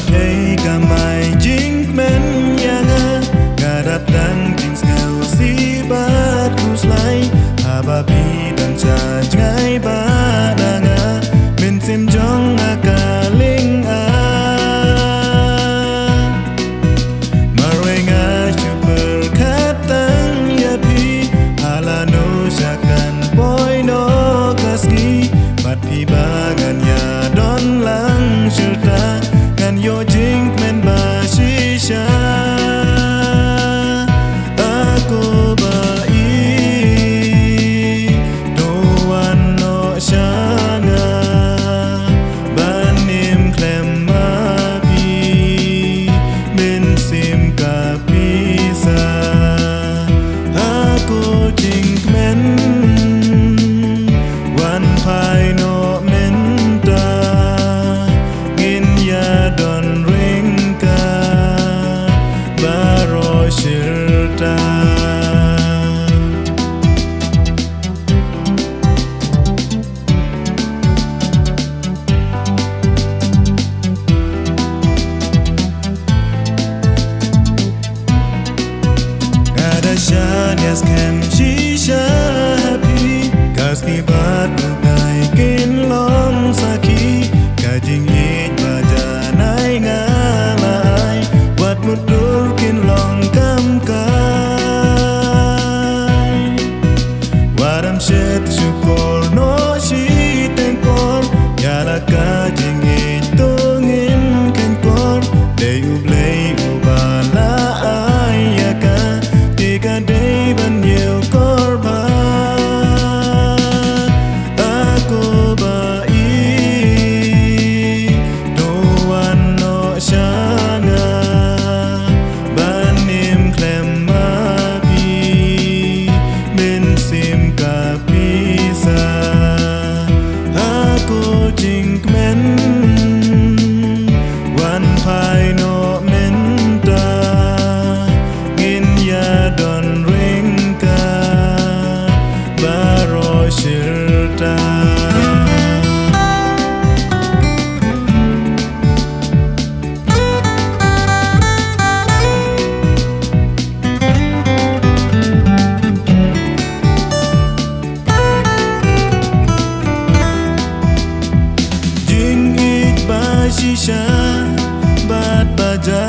thấy cả mai chính men yang cả đáp đắng tình sầu si bát kus lai haba pi dan cha ngai ba danga min sim jong aka ling marenga super katang ya pi ala no shakan boy no kaski bat pi bagan ya don lang serta kan yo jing men ba shisha aku baik doan no shanga banim klem mapi min sim kapisa aku jing men wan pai no menta ngin ya don ringka baro shirta ada shanyas kem shisha happy kaski bat ugai kin long saki kajing it bajanai ngalai wat mudur kin long kam kai waram shet syukur no shi tengkor yara kajing it tungin ken kor de ublei ubala ayaka tiga day ban nhiều korban aku baik doan no shanga banim klem mapi min sim kapisa aku jing men wan pai no menta ngin ya don ringka baro shirta jing it ba shisha bat baja